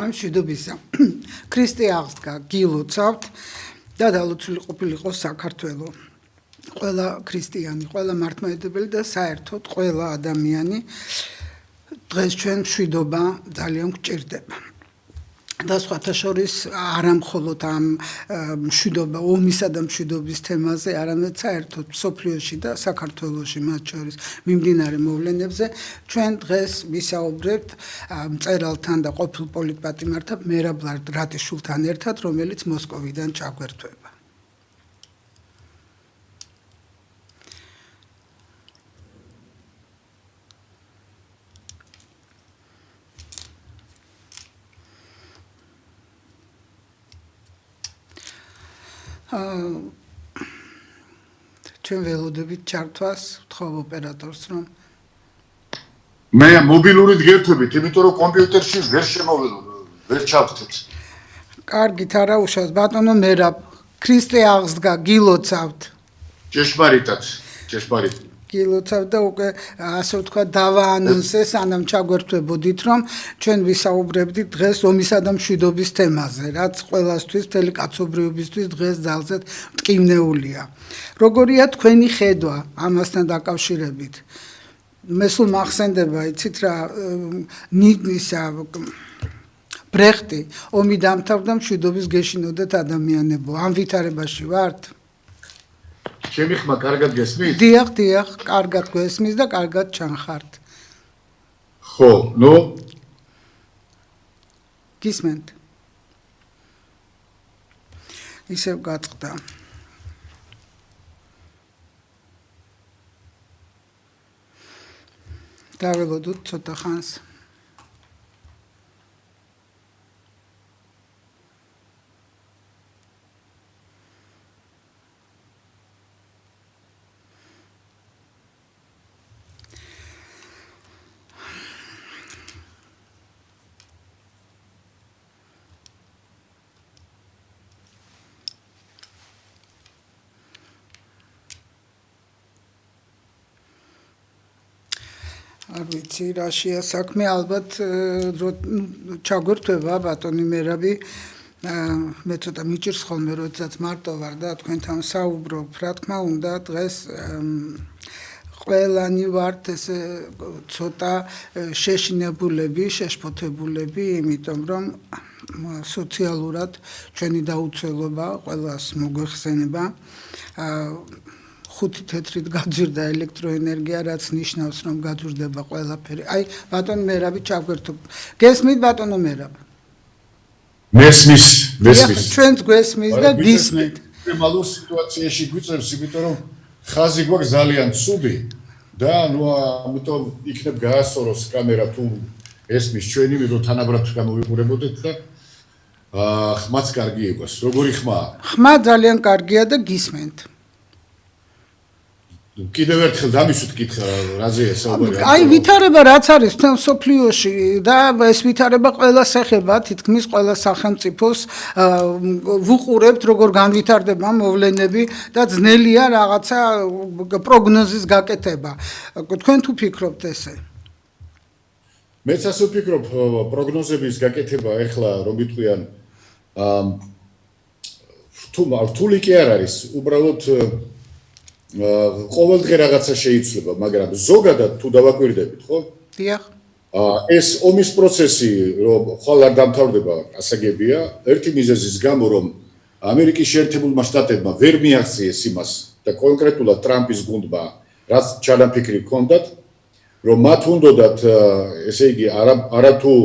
ამ მშვიდობისა ქრისტე აღსდგა გილოცავთ და დალოცული ყოფილიყო საქართველო ყველა ქრისტიანი, ყველა მართლმადიდებელი და საერთოდ ყველა ადამიანი დღეს ჩვენ მშვიდობა ძალიან გვჭირდება. და სხვათა შორის არა მხოლოდ ამ მშვიდობა, ომისა და მშვიდობის თემაზე, არამედ საერთოდ მსოფლიოში და საქართველოში მათ შორის მიმდინარე მოვლენებზე ჩვენ დღეს ვისაუბრებთ მწერალთან და ყოფილ პოლიტპატიმართან მერაბ რატიშვილთან ერთად, რომელიც მოსკოვიდან ჩაგვერთვება. ჩვენ ველოდებით ჩართვას ვთხოვ ოპერატორს რომ მე მობილურით გერთვებით, იმიტომ რომ კომპიუტერში ვერ ჩავთვით. კარგით, არა უშავს ბატონო მერაბ, ქრისტე აღსდგა გილოცავთ. ჭეშმარიტად. გილოცავთ და უკვე ასე ვთქვათ დავაანონსეს, სანამ ჩაგვერთვებოდით, რომ ჩვენ ვისაუბრებდით დღეს ომისა და მშვიდობის თემაზე, რაც ყველასთვის, მთელი კაცობრიობისთვის დღეს ძალზედ მტკივნეულია. როგორია თქვენი ხედვა ამასთან დაკავშირებით? მე სულ მახსენდება, იცით რა, ისა ბრეხტი ომი დამთავრდა, მშვიდობის გეშინოდეთ ადამიანებო. ამ ვითარებაში ვართ? ჩემი ხმა კარგად გესმის? დიახ, კარგად გესმის და კარგად ჩანხართ. ხო, ნუ გისმენთ. ისევ გაწყდა. დაველოდოთ ცოტა ხანს. არ ვიცი რაშია საქმე, ალბათ ჩაგვერთვება ბატონი მერაბი, მე ცოტა მიჭირს ხოლმე, როდესაც მარტო ვარ და თქვენთან საუბრობ, რა თქმა უნდა, დღეს ყველანი ვართ ესე ცოტა შეშინებულები, შეშფოთებულები, იმიტომ რომ სოციალურად ჩვენი დაუცველობა ყველას მოგვეხსენება. 5 თეთრით გაძვირდა ელექტროენერგია, რაც ნიშნავს, რომ გაძვირდება ყველაფერი. აი, ბატონო მერაბი ჩაგვერთობ. გესმით ბატონო მერაბ? მესმის. ჩვენც გვესმის და გისმენთ. მალურ სიტუაციაში გვიწევს, იმიტომ რომ ხაზი გვაქვს ძალიან ცუდი და ნუ ამიტომ იქნებ გაასწოროს კამერა თუ ესმის ჩვენი, რომ თანაბრად გამოვიყურებოდეთ და ხმაც კარგი იყოს. როგორი ხმაა? ხმა ძალიან კარგია და გისმენთ. კიდევ ერთხელ დამისვით კითხა, რაზეა საუბარი? აი, ვითარება რაც არის თემ სოფლიოში და ეს ვითარება ყველას ეხება, თითქმის ყველა სახელმწიფოს ვუყურებთ, როგორ განვითარდება მოვლენები და ძნელია რაღაცა პროგნოზის გაკეთება. თქვენ თუ ფიქრობთ ესე? მეც ასე ვფიქრობ, პროგნოზების გაკეთება ეხლა რომ ვიტყვიან რთული კი არ არის, უბრალოდ ყოველდღე რაღაცა შეიცვლება, მაგრამ ზოგადად თუ დავაკვირდებით, ხო? დიახ. ეს ომის პროცესი, რომ ხვალ არ დამთავრდება, ასაგებია, ერთი მიზეზის გამო, რომ ამერიკის შეერთებულმა შტატებმა ვერ მიაღწიეს იმას და კონკრეტულად ტრამპის გუნდმა, რაც ჩანაფიქრი ჰქონდათ, რომ მათ უნდათ, ესე იგი, არათუ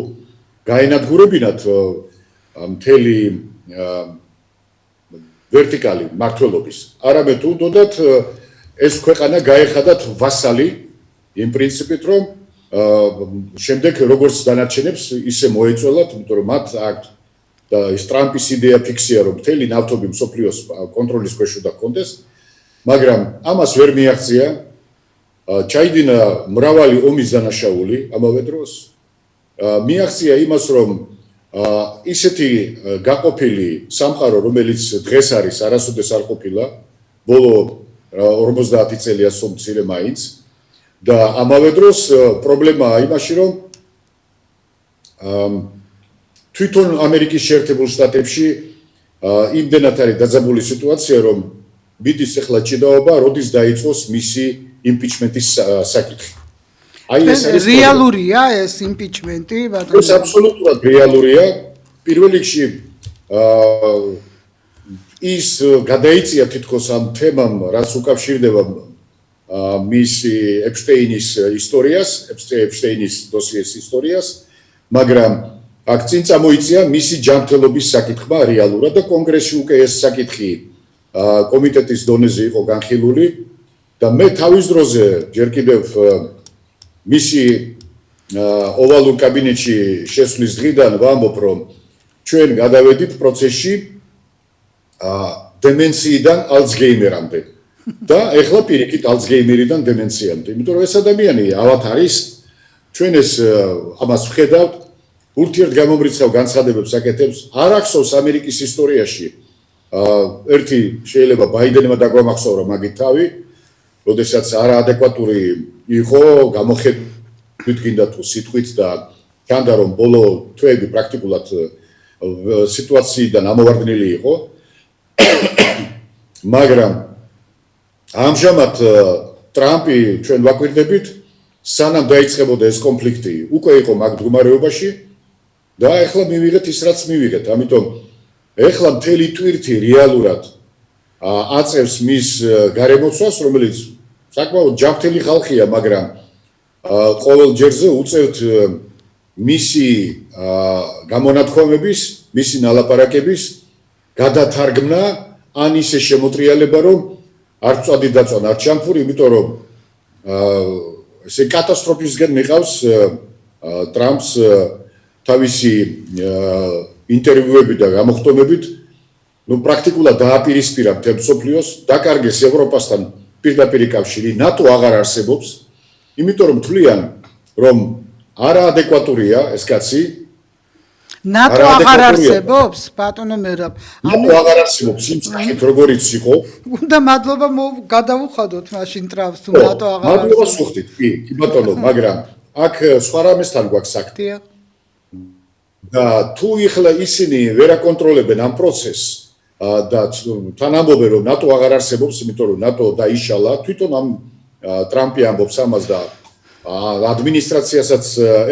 გაენადგურებინათ მთელი ვერტიკალი მართლობის, არამედ უნდათ ეს ქვეყანა გაეხადათ ვასალი იმ პრინციპით, რომ შემდეგ როგორც დანარჩენებს ისე მოეწველათ, იმიტომ რომ მათ აქვთ და ეს ტრამპის იდეა ფიქსია, რომ მთელი ნავთობი მსოფლიოს კონტროლის ქვეშ უნდა ჰქონდეს, მაგრამ ამას ვერ მიაღწია. ჩაიდინა მრავალი ომის დანაშაული ამავე დროს. მიაღწია იმას, რომ ისეთი გაყოფილი სამყარო, რომელიც დღეს არის, არასოდეს არ ყოფილა, ბოლო 50 წელია სომცირე მაინც და ამავე დროს პრობლემაა იმაში, რომ თვითონ ამერიკის შეერთებულ შტატებში იმდენად არის დაძაბული სიტუაცია, რომ მიდის ახლა ჭიდაობა, როდის დაიწყოს მისი იმპიჩმენტის საკითხი. აი ეს არის რეალურია ეს იმპიჩმენტი, ბატონო? ეს აბსოლუტურად რეალურია. პირველ რიგში ის გადაიწია თითქოს ამ თემამ, რაც უკავშირდება მისი ეპშტეინის ისტორიას, ეპშტეინის დოსიეს ისტორიას, მაგრამ აქ წინ წამოიწია მისი ჯანმრთელობის საკითხმა რეალურად და კონგრესში უკვე ეს საკითხი კომიტეტის დონეზე იყო განხილული და მე თავის დროზე ჯერ კიდევ მისი ოვალურ კაბინეტში შესვლის დღიდან ვამბობ, რომ ჩვენ გადავედით პროცესში დემენციიდან ალცგეიმერამდე და ეხლა პირიქით ალცგეიმერიდან დემენციამდე. იმიტომ რომ ეს ადამიანი ავად არის, ჩვენ ეს ამას ვხედავთ, ურთიერთგამომრიცხავ განცხადებებს აკეთებს, არ ახსოვს ამერიკის ისტორიაში ერთი შეიძლება ბაიდენმა დაგვამახსოვრა მაგით თავი, როდესაც არაადეკვატური იყო გამოხედვით გინდა თუ სიტყვით და ჩანდა რომ ბოლო თვეები პრაქტიკულად სიტუაციიდან ამოვარდნილი იყო. მაგრამ ამჟამად ტრამპი ჩვენ ვაკვირდებით, სანამ დაიწყებოდა ეს კონფლიქტი, უკვე იყო მაგ მდგომარეობაში და ეხლა მივიღეთ ის რაც მივიღეთ. ამიტომ ეხლა მთელი ტვირთი რეალურად აწევს მის გარემოცვას, რომელიც საკმაოდ ჯანმრთელი ხალხია, მაგრამ ყოველ ჯერზე უწევთ მისი გამონათქვამების, მისი ნალაპარაკების გადათარგმნა ან ისე შემოტრიალება, რომ არ წვადი დაწვან, არ ჩამფური, იმიტომ რომ ესე კატასტროფისგან მიყავს ტრამპს თავისი ინტერვიუები და გამოხტომებით, ну პრაქტიკულად დააპირისპირა მთელ მსოფლიოს, დაკარგეს ევროპასთან პირდაპირ კავშირი, ნატო აღარ არსებობს, იმიტომ რომ თვლიან, რომ არაადეკვატურია ეს კაცი. ნატო აღარ არსებობს, ბატონო მერაბ. ნატო აღარ არსებობს იმ სახით, როგორიც იყო. უნდა მადლობა გადავუხადოთ მაშინ ტრამპს თუ ნატო აღარ არსებობს. მადლობა სუხდით, კი ბატონო, მაგრამ აქ სხვა რამესთან გვაქვს საქმე. და თუ ეხლა ისინი ვერ აკონტროლებენ ამ პროცესს და თან ამბობენ რომ ნატო აღარ არსებობს, იმიტომ რომ ნატო დაიშალა, თვითონ ამ ტრამპი ამბობს ამას და ადმინისტრაციასაც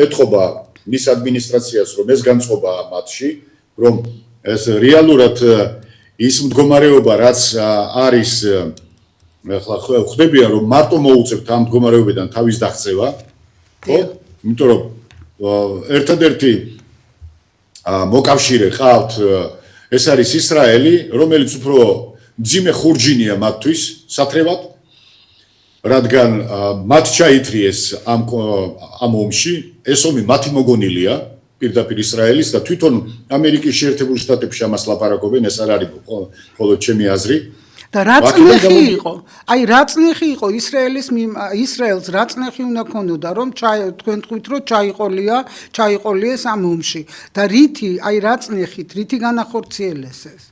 ეთყობა მის ადმინისტრაციას, რომ ეს განწყობა მათში, რომ ეს რეალურად ის მდგომარეობა, რაც არის ახლა ხვდებიან, რომ მარტო მოუწევთ ამ მდგომარეობიდან თავის დაღწევა, ხო? იმიტომ რომ ერთადერთი მოკავშირე ყავთ, ეს არის ისრაელი, რომელიც უფრო მძიმე ხურჯინია მათთვის სათრევად, რადგან მათ ჩაითრიეს ამ ომში, ეს ომი მათი მოგონილია პირდაპირ ისრაელის და თვითონ ამერიკის შეერთებულ შტატებში ამას ლაპარაკობენ, ეს არ არის მხოლოდ ჩემი აზრი. და რა წნეხი იყო? აი რა წნეხი იყო ისრაელს რა წნეხი უნდა ქონოდა, რომ თქვენ თქვით, რომ ჩაიყოლიეს ამ ომში და რითი, აი რა წნეხით, რითი განახორციელეს ეს?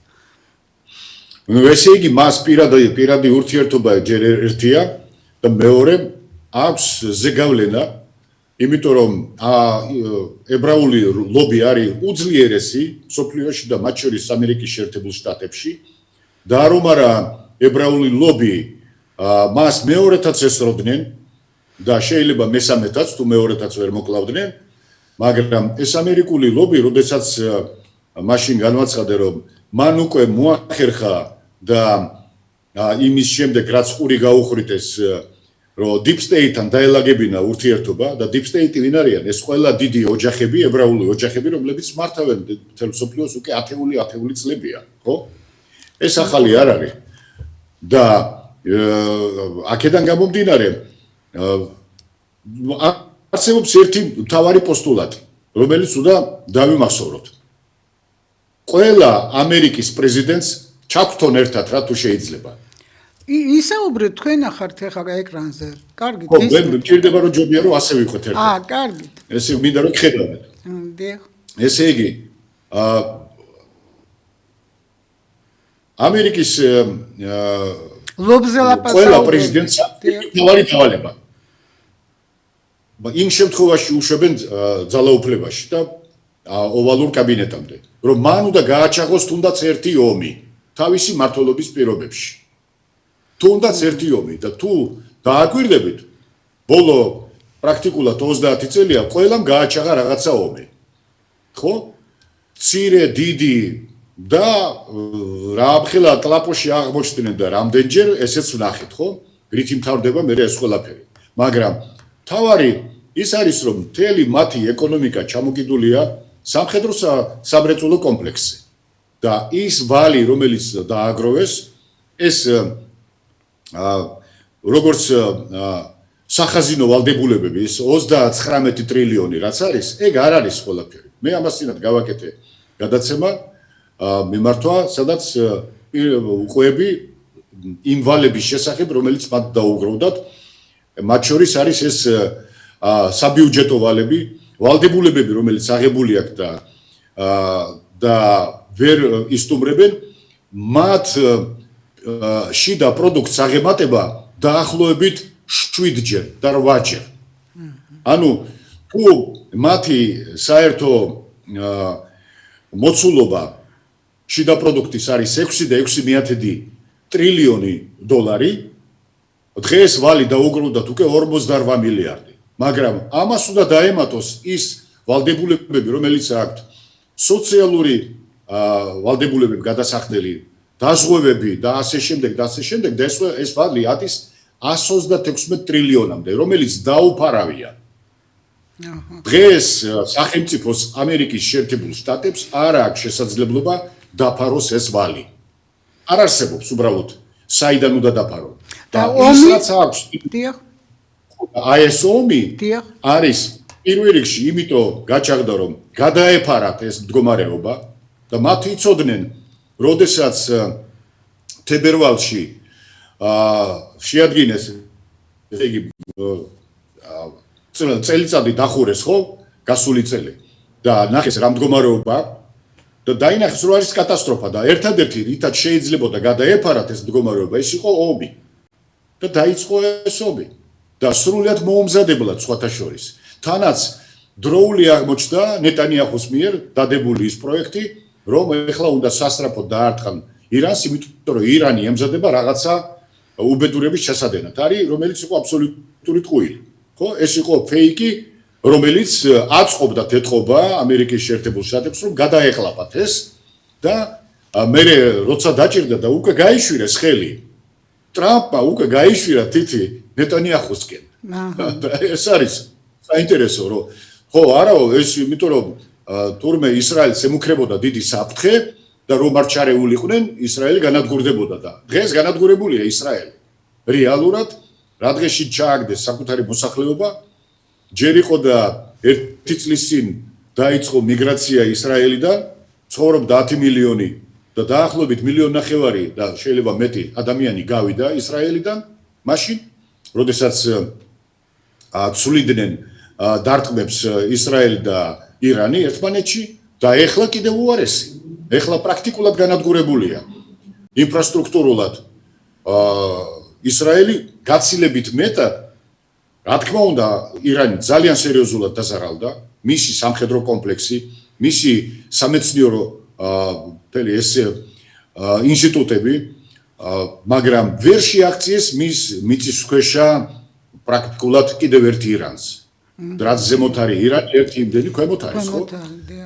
ну ესე იგი მას პირადი ურთიერთობა ჯერ ერთია და მეორე აქვს ზეგავლენა, იმიტომ რომ ებრაული ლობი არის უძლიერესი სოფლიოში და მათ შორის ამერიკის შეერთებულ შტატებში. და რომ არა ებრაული ლობი მას მეორეთაც ესროდნენ და შეიძლება მესამეთაც თუ მეორეთაც ვერ მოკლავდნენ, მაგრამ ეს ამერიკული ლობი, როდესაც მაშინ განვაცხადე, რომ მან უკვე მოახერხა და იმის შემდეგ რაც ყური გაუხრიტეს, რომ deep state-თან დაელაგებინა ურთიერთობა და deep state-ი ვინ არიან? ეს ყველა დიდი ოჯახები, ებრაული ოჯახები, რომლებიც მართავენ მთელ მსოფლიოს უკვე ათეული წლებია, ხო? ეს ახალი არ არის და აქედან გამომდინარე არსებობს ერთი მთავარი პოსტულატი, რომელიც უნდა დავიმახსოვროთ. ყველა ამერიკის პრეზიდენტს ჩაგვთონ ერთად რა თუ შეიძლება. ისაუბრეთ თქვენ ახართ ახლა ეკრანზე. კარგით. ხო, მე მჭირდება რომ ჯობია რომ ასე ვიყოთ ერთად. კარგით. ესე მინდა რომ ხედავთ. დიახ. ესე იგი ამერიკის ლობზე ლაპარაკობთ. ყველა პრეზიდენტს თავარი დავალება. იმ შემთხვევაში უშვებენ ძალაუფლებაში და ოვალურ კაბინეტამდე, რომ მან უნდა გააჩაღოს თუნდაც ერთი ომი თავისი მმართველობის პირობებში. თუნდაც ერთი ომი და თუ დააკვირდებით, ბოლო პრაქტიკულად 30 წელია ყველამ გააჩაღა რაღაცა ომი. ხო? მცირე, დიდი და რამხელა კლაპოში აღმოჩნდნენ და რამდენჯერ ესეც ვნახეთ, ხო? რითი მთავრდება მე ეს ყველაფერი. მაგრამ თავარი ის არის, რომ მთელი მათი ეკონომიკა ჩამოკიდულია სამხედრო-სამრეწველო კომპლექსზე. და ის ვალი, რომელიც დააგროვეს, ეს როგორც სახაზინო ვალდებულებები, ის 39 ტრილიონი რაც არის, ეგ არ არის ყველაფერი. მე ამასთანავე გავაკეთე გადაცემა მიმართვა, სადაც უყვები იმ ვალების შესახებ, რომელიც მათ დაუგროვდათ. მათ შორის არის ეს საბიუჯეტო ვალები, ვალდებულებები, რომელიც აღებული აქვს და ვერ ისტუმრებენ მათ შიდა პროდუქტს აღემატება დაახლოებით 7-ჯერ და 8-ჯერ. ანუ თუ მათი საერთო მოცულობა შიდა პროდუქტის არის 6.6 ტრილიონი დოლარი, დღეს ვალი დაუგროვდათ უკვე 48 მილიარდი. მაგრამ ამას უნდა დაემატოს ის ვალდებულებები, რომელიც აქვთ სოციალური ვალდებულებები გადასახდელი, დაზღვევები და ასე შემდეგ და ასე შემდეგ, და ეს ვალი არის 126 ტრილიონამდე, რომელიც დაუფარავია. დღეს სახელმწიფოს ამერიკის შეერთებულ შტატებს არ აქვს შესაძლებლობა დაფაროს ეს ვალი. არ არსებობს უბრალოდ საიდან უნდა დაფარო. და ის რაც აქვს, დიახ. აი ეს ომი არის პირველ რიგში იმიტომ გაჩაღდა, რომ გადაეფარათ ეს მდგომარეობა და მათ იცოდნენ, როდესაც თებერვალში შეადგინეს იგი წელიწადი დახურეს, ხო? გასული წელი და ნახეს რა მდგომარეობა და დაინახეს, რომ არის კატასტროფა და ერთადერთი რითაც შეიძლებოდა გადაეფარათ ეს მდგომარეობა, ის იყო ომი. და დაიწყო ეს ომი და სრულიად მოუმზადებლად სხვათა შორის. თანაც დროული აღმოჩნდა ნეტანიაჰუს მიერ დადებული ის პროექტი, რომ ეხლა უნდა სასწრაფოდ დაარტყან ირანს, იმიტომ რომ ირანი ემზადება რაღაცა უბედურების ჩასადენად. არის, რომელიც იყო აბსოლუტური ტყუილი. ხო? ეს იყო ფეიკი, რომელიც აწყობდა ეთყობა ამერიკის შეერთებულ შტატებს, რომ გადაეყლაპათ ეს და მე როცა დაჭირდა და უკვე გაიშვირეს ხელი ტრამპმა უკვე გაიშვირა თითი ნეტანიაჰუსკენ. ეს არის საინტერესო, რომ ხო, არაო, ეს იმიტომ რომ თურმე ისრაელს ემუქრებოდა დიდი საფრთხე და რომ არ ჩარეულიყვნენ, ისრაელი განადგურდებოდა და დღეს განადგურებულია ისრაელი. რეალურად რა დღეში ჩააგდეს საკუთარი მოსახლეობა, ჯერ იყო და 1 წლის წინ დაიწყო მიგრაცია ისრაელიდან, ცხოვრობდა 10 მილიონი და დაახლოებით 1.5 მილიონი და შეიძლება მეტი ადამიანი გავიდა ისრაელიდან, მაშინ, როდესაც ცვლიდნენ დარტყმებს ისრაელი და ირანი ერთმანეთში და ეხლა კიდევ უარესი. ეხლა პრაქტიკულად განადგურებულია ინფრასტრუქტურულად ისრაელი გაცილებით მეტად, რა თქმა უნდა, ირანი ძალიან სერიოზულად დაზარალდა, მისი სამხედრო კომპლექსი, მისი სამეცნიერო მთელი ეს ინსტიტუტები, მაგრამ ვერ შეაღწიეს მის მიწისქვეშა პრაქტიკულად კიდევ ერთ ირანს. რაც ზემოთ არის ირანი, ერთი იმდენი ქვემოთ არის, ხო?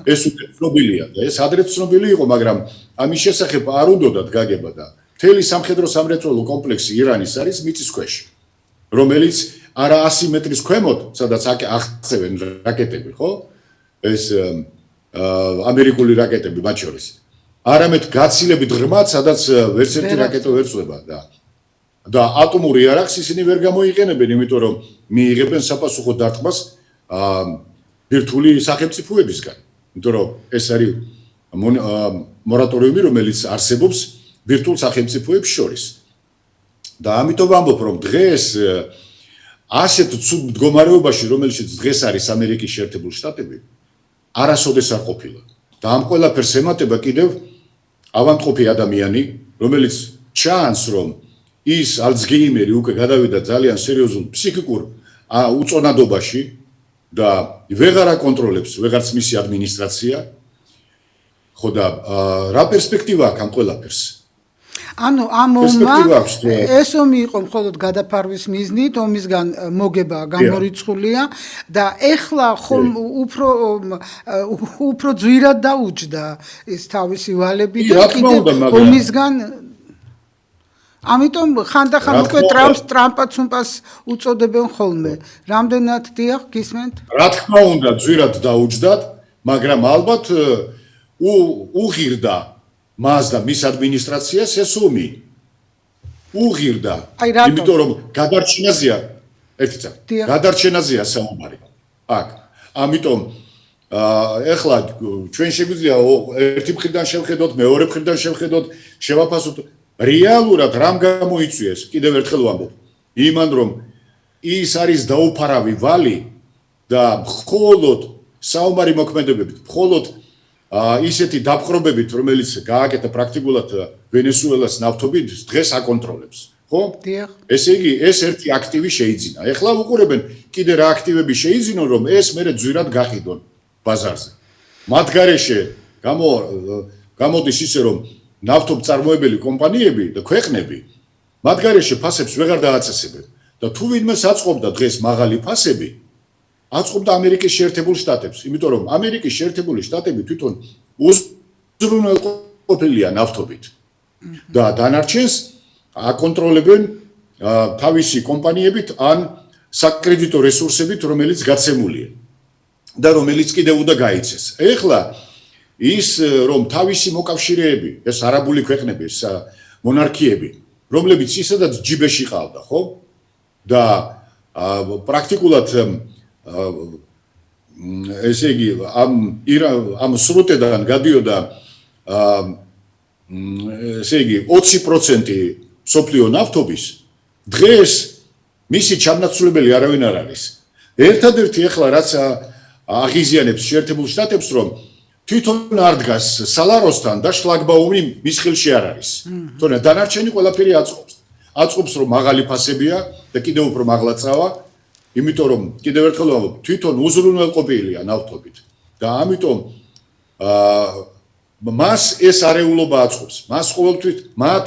ეს უკვე ცნობილია და ეს ადრეც ცნობილი იყო, მაგრამ ამის შესახებ არ უნდათ გაგება და მთელი სამხედრო-სამრეწველო კომპლექსი ირანის არის მიწისქვეშ, რომელიც არა 100 მეტრის ქვემოთ, სადაც აღწევენ რაკეტები, ხო? ეს ამერიკული რაკეტები მათ შორის. არამედ გაცილებით ღრმად, სადაც ვერც ერთი რაკეტა ვერ წვება და ატომური იარაღს ისინი ვერ გამოიყენებენ, იმიტომ რომ მიიღებენ საპასუხო დარტყმას ბირთვული სახელმწიფოებისგან. იმიტომ რომ ეს არის მორატორიუმი, რომელიც არსებობს ბირთვულ სახელმწიფოებს შორის. და ამიტომ ვამბობ, რომ დღეს ასეთ ცუდ მდგომარეობაში, რომელშიც დღეს არის ამერიკის შეერთებული შტატები, არასოდეს არ ყოფილა. და ამ ყველაფერს ემატება კიდევ ავადმყოფი ადამიანი, რომელიც ჩანს, რომ ის ალცგეიმერი უკვე გადავიდა ძალიან სერიოზულ ფსიქიკურ უწონადობაში და ვეღარ აკონტროლებს ვეღარც მისი ადმინისტრაცია. ხო და რა პერსპექტივა აქვს ამ ყველაფერს? ანუ ამ ომმა ეს ომი იყო მხოლოდ გადაფარვის მიზნით, ომისგან მოგება გამორიცხულია და ეხლა ხომ უფრო ძვირად დაუჯდა ის თავისი ვალები და კიდევ ომისგან ამიტომ ხანდახან უკვე ტრამპაც უწოდებენ ხოლმე. რამდენად დიახ გისმენთ? რა თქმა უნდა, ძვირად დაუჯდათ, მაგრამ ალბათ უღირდა მას და მის ადმინისტრაციას ეს ომი. უღირდა. იმიტომ რომ გადარჩენაზეა საუბარი. აქ. ამიტომ ეხლა ჩვენ შეგვიძლია ერთი მხრიდან შევხედოთ, მეორე მხრიდან შევხედოთ, შევაფასოთ რეალურად რამ გამოიწვიეს, კიდევ ერთხელ ვამბობ, იმან რომ ის არის დაუფარავი ვალი და მხოლოდ საომარი მოქმედებებით, მხოლოდ ისეთი დაპყრობებით, რომელიც გააკეთა პრაქტიკულად ვენესუელას ნავთობით, დღეს აკონტროლებს, ხო? ესე იგი, ეს ერთი აქტივი შეიძინა. ეხლა უყურებენ, კიდე რა აქტივები შეიძინონ, რომ ეს მერე ძვირად გაყიდონ ბაზარზე. მათ გარეშე გამოდის ისე, რომ ნავთობწარმოებელი კომპანიები და ქვეყნები მათ გარეშე ფასებს ვეღარ დააწესებენ და თუ ვინმეს აწყობდა დღეს მაღალი ფასები აწყობდა ამერიკის შეერთებულ შტატებს, იმიტომ რომ ამერიკის შეერთებული შტატები თვითონ უზრუნველყოფილია ნავთობით და დანარჩენს აკონტროლებენ თავისი კომპანიებით ან საკრედიტო რესურსებით, რომელიც გაცემულია და რომელიც კიდევ უნდა გაიცეს. ეხლა ის რომ თავისი მოკავშირეები, ეს არაბული ქვეყნები, ეს მონარქიები, რომლებიც ისედაც ჯიბეში ყავდა, ხო? და პრაქტიკულად ესე იგი ამ სრუტედან გადიოდა ესე იგი 20% სოფლიო ნავთობის, დღეს მისი ჩამნაცვლებელი არავინ არ არის. ერთადერთი ეხლა რაც აღიზიანებს შეერთებულ შტატებს, რომ თვითონ არ დგას სალაროსთან და შლაგბაუმი მის ხელში არ არის. თორე დანარჩენი ყველაფერი აწყობს. აწყობს რომ მაღალი ფასებია და კიდევ უფრო მაღლა წავა, იმიტომ რომ კიდევ ერთხელ ვამბობ, თვითონ უზრუნველყოფილია ნავთობით და ამიტომ მას ეს არეულობა აწყობს. მას ყოველთვის მათ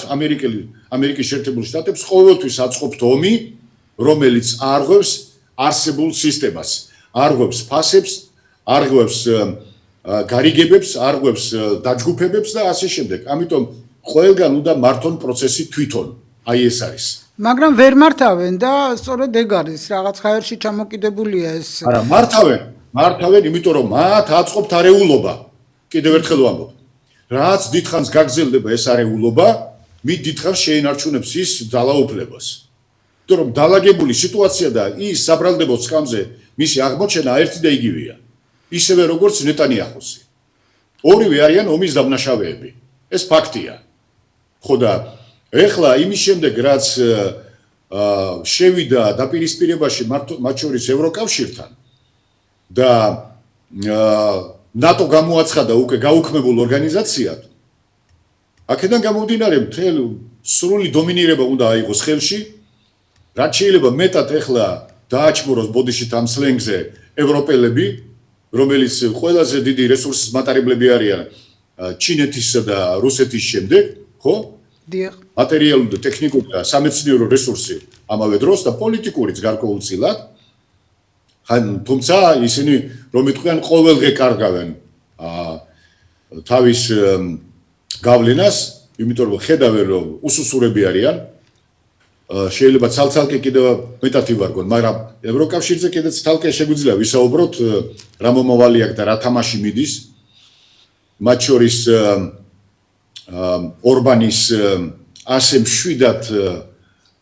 ამერიკის შეერთებულ შტატებს ყოველთვის აწყობთ ომი, რომელიც არღვევს არსებულ სისტემას, არღვევს ფასებს, არღვევს გარიგებებს, არღვევს დაჯგუფებებს და ასე შემდეგ. ამიტომ ყველგან უნდა მართონ პროცესი თვითონ. აი ეს არის. მაგრამ ვერ მართავენ და სწორედ ეგ არის, რაღაც ხაერში ჩამოკიდებულია ეს. არა, მართავენ, იმიტომ რომ მათ აწყობთ არეულობა. კიდევ ერთხელ ვამბობ. რაც დიდხანს გაგრძელდება ეს არეულობა, მით დიდხანს შეინარჩუნებს ის ძალაუფლებას. იმიტომ რომ დალაგებული სიტუაცია და ის საბრალდებო სკამზე მისი აღმოჩენა ერთი და იგივეა. ისევე როგორც ნეტანიაჰუსი. ორივე არიან ომის დამნაშავეები. ეს ფაქტია. ხო და ეხლა იმის შემდეგ რაც შევიდა დაპირისპირებაში მათ შორის ევროკავშირთან და ნატო გამოაცხადა უკვე გაუქმებულ ორგანიზაციად, აქედან გამომდინარე მთელ სრული დომინირება უნდა აიღოს ხელში, რაც შეიძლება მეტად ეხლა დააჩმუროს ბოდიშით ამ სლენგზე ევროპელები, რომელიც ყველაზე დიდი რესურსის მატარებლები არიან ჩინეთისა და რუსეთის შემდეგ, ხო? დიახ. მატერიალური და ტექნიკური და სამეცნიერო რესურსი ამავე დროს და პოლიტიკურიც გარკვეულწილად. თუმცა ისინი რომ იტყვიან ყოველდღე კარგავენ თავის გავლენას, იმიტომ რომ ხედავენ რომ უსუსურები არიან. შეიძლება ცალ-ცალკე კიდევ მეტად ივარგონ, მაგრამ ევროკავშირზე კიდეც თალკე შეგვიძლია ვისაუბროთ რა მომავალი აქვს და რა თამაში მიდის. მათ შორის ორბანის ასე მშვიდად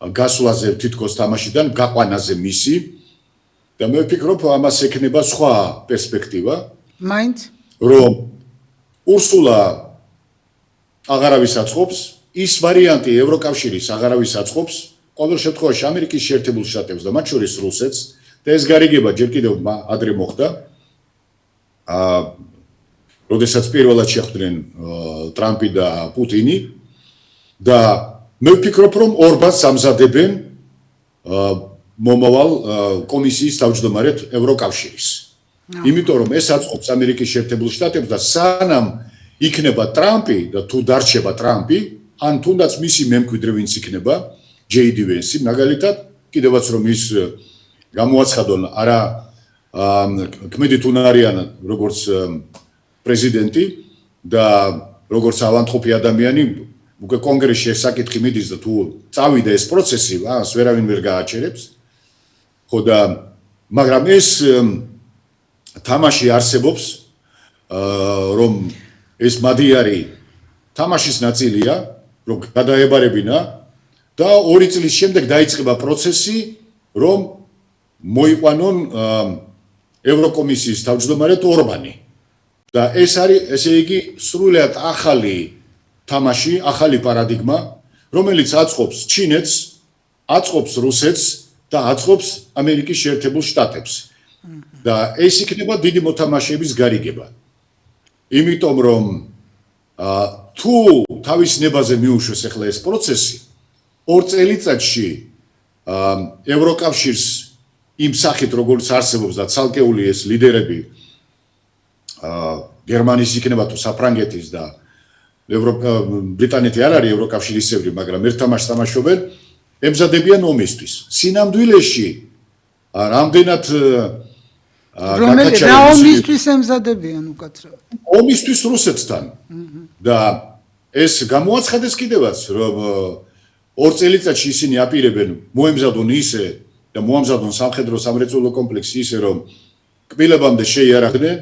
გასვლაზე თითქოს თამაშიდან გაყვანაზე მისი და მე ვფიქრობ ამას ექნება სხვა პერსპექტივა. მაინც რომ ურსულა აღარავის აწყობს, ის ვარიანტი ევროკავშირის აღარავის აწყობს, ყოველ შემთხვევაში ამერიკის შეერთებულ შტატებს და მათ შორის რუსეთს და ეს გარიგება ჯერ კიდევ ადრე მოხდა. როდესაც პირველად შეხვდნენ ტრამპი და პუტინი და მე ვფიქრობ რომ ორბანს ამზადებენ მომავალ კომისიის თავმჯდომარედ ევროკავშირის. იმიტომ რომ ეს აწყობს ამერიკის შეერთებულ შტატებს და სანამ იქნება ტრამპი და თუ დარჩება ტრამპი, ან თუნდაც მისი მემკვიდრე ვინც იქნება, JD Vance, მაგალითად, კიდევაც რომ ის გამოაცხადონ არა ქმედით უნარიანად როგორც პრეზიდენტი და როგორც ავანტყოფი ადამიანი უკვე კონგრესში ეს საკითხი მიდის და თუ წავიდა ეს პროცესი, ამას ვერავინ ვერ გააჩერებს. ხო და მაგრამ ეს თამაში არსებობს, რომ ეს მადიარი თამაშის ნაწილია, რომ გადაებარებინა და 2 წლის შემდეგ დაიწყება პროცესი, რომ მოიყვანონ ევროკომისიის თავმჯდომარედ ორბანი. და ეს არის, ესე იგი, სრულიად ახალი თამაში, ახალი პარადიგმა, რომელიც აწყობს ჩინეთს, აწყობს რუსეთს და აწყობს ამერიკის შეერთებულ შტატებს. და ეს იქნება დიდი მოთამაშეების გარიგება. იმიტომ რომ თუ თავის ნებაზე მიუშვეს ახლა ეს პროცესი, 2 წელიწადში ევროკავშირს იმ სახით როგორც არსებობს და ცალკეული ეს ლიდერები გერმანიის იქნება თუ საფრანგეთის და ბრიტანეთი არ არის ევროკავშირის წევრი, მაგრამ ერთ თამაშს თამაშობენ, ემზადებიან ომისთვის. სინამდვილეში რამდენად რა ომისთვის ემზადებიან უკაცრავად? ომისთვის რუსეთთან. და ეს გამოაცხადეს კიდევაც, რომ 2 წელიწადში ისინი აპირებენ მოემზადონ ისე და მოამზადონ სამხედრო სამრეწველო კომპლექსი ისე, რომ კბილებამდე შეიარაღდნენ,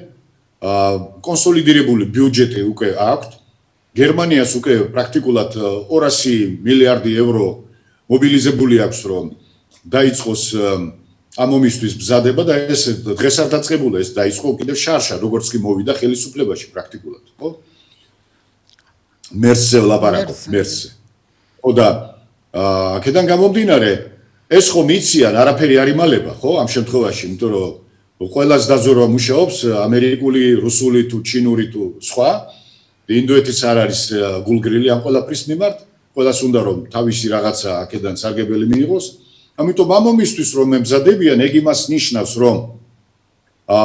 კონსოლიდირებული ბიუჯეტი უკვე აქვთ, გერმანიას უკვე პრაქტიკულად 200 მილიარდი ევრო მობილიზებული აქვს, რომ დაიწყოს ამ ომისთვის ბზადება და ეს დღეს არ დაწყებულა, ეს დაიწყო კიდევ შარშა, როგორც კი მოვიდა ხელისუფლებაში პრაქტიკულად, ხო? მერცზე ვლაპარაკობ, მერცზე. ხო და აქედან გამომდინარე, ეს ხომ იციან, არაფერი არ იმალება, ხო, ამ შემთხვევაში, იმიტომ რომ ყველას დაზორვა მუშაობს, ამერიკული, რუსული თუ ჩინური თუ სხვა, ინდოეთის არ არის გულგრილი ამ ყველაფრის მიმართ, ყველას უნდა რომ თავისი რაღაცა აქედან სარგებელი მიიღოს. ამიტომ ამ ომისთვის რომ ემზადებიან, ეგ იმას ნიშნავს, რომ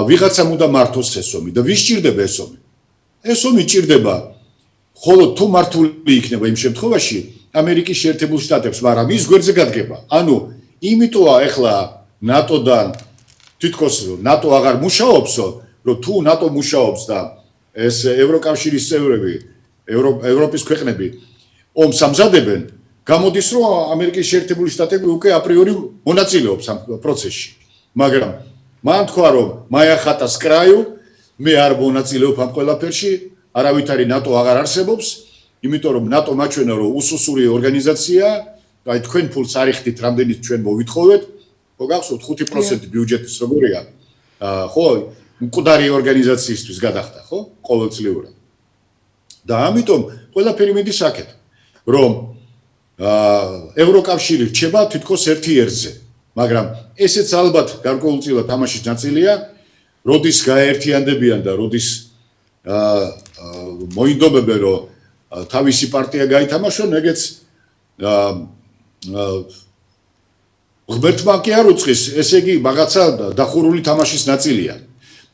ვიღაცამ უნდა მართოს ეს ომი და ვის ჭირდება ეს ომი? ეს ომი ჭირდება ხოლო თუ მართული იქნება იმ შემთხვევაში ამერიკის შეერთებულ შტატებს, მაგრამ ის გვერდზე გადგება. ანუ იმიტოა ახლა ნატოდან თითქოს ნატო აღარ მუშაობსო, რომ თუ ნატო მუშაობს და ეს ევროკავშირის წევრები, ევროპის ქვეყნები ომს ამზადებენ, გამოდის რომ ამერიკის შეერთებული შტატები უკვე აპრიორი მონაწილეობს ამ პროცესში. მაგრამ მან თქვა რომ მაიახატას კრაიუ, მე არ მონაწილეობ ამ ყველაფერში, არავითარი ნატო აღარ არსებობს, იმიტომ რომ ნატო მაჩვენა რომ უსუსური ორგანიზაცია, აი თქვენ ფულს არიხდით, რამდენიც ჩვენ მოვითხოვეთ, ხო გახსოვთ 5% ბიუჯეტის როგორია? ხო, მკვდარი ორგანიზაციისთვის გადახდა, ხო? ყოველწლიურად. და ამიტომ ყველაფერი მიდის აქეთ, რომ ევროკავშირი რჩება თითქოს ერთი ერთზე, მაგრამ ესეც ალბათ გარკვეულწილად თამაშის ნაწილია, როდის გაერთიანდებიან და როდის მოინდომებენ, რომ თავისი პარტია გაითამაშონ, ეგეც ღმერთმა კი არ უწყის, ესე იგი რაღაცა დახურული თამაშის ნაწილია.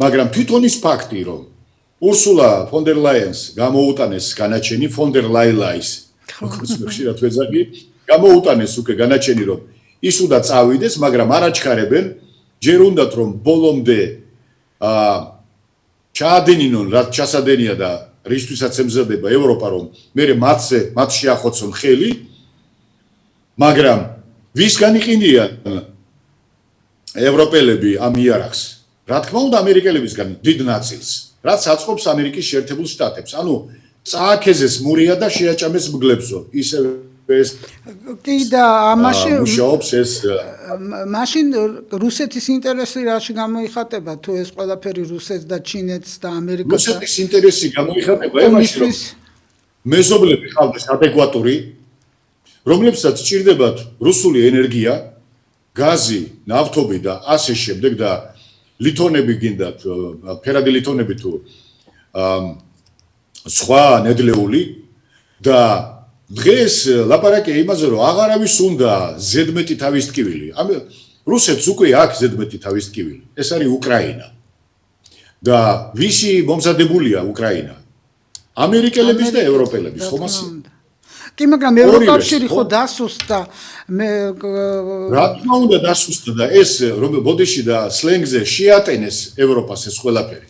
მაგრამ თვითონ ის ფაქტი, რომ ურსულა ფონ დერ ლაიენს გამოუტანეს განაჩენი ფონ დერ ლაილაის, როგორც ხშირად ვეძახი, გამოუტანეს უკვე განაჩენი, რომ ის უნდა წავიდეს, მაგრამ არ აჩქარებენ, ჯერ უნდათ რომ ბოლომდე ჩაადენინონ, რაც ჩასადენია და რისთვისაც ემზადება ევროპა, რომ მერე მათ შეახოცონ ხელი, მაგრამ ვისგან იყინდიან ევროპელები ამ იარაღს? რა თქმა უნდა, ამერიკელებისგან დიდ ნაწილს, რაც აწყობს ამერიკის შეერთებულ შტატებს. ანუ წააქეზეს მურია და შეაჭამეს მგლებსო. ისე ეს კი და ამაში მუშაობს ეს მაშინ რუსეთის ინტერესი რაში გამოიხატება, თუ ეს ყველაფერი რუსეთს და ჩინეთს და ამერიკას რუსეთის ინტერესი გამოიხატება იმაში, რომ მეზობლები ხავდეს ადეკვატური, რომლებსაც ჭირდებათ რუსული ენერგია, გაზი, ნავთობი და ასე შემდეგ და ლითონები გინდათ, ფერადი ლითონები თუ სხვა ნედლეული და დღეს ლაპარაკია იმაზე, რომ აღარავის უნდა ზედმეტი თავის ტკივილი. რუსეთს უკვე აქვს ზედმეტი თავის ტკივილი. ეს არის უკრაინა. და ვისი მომზადებულია უკრაინა? ამერიკელების და ევროპელების, ხომ ასე? კი, მაგრამ ევროკავშირი ხო დასუსტა. რა თქმა უნდა დასუსტა და ეს ბოდიში და სლენგზე შეატენეს ევროპას ეს ყველაფერი.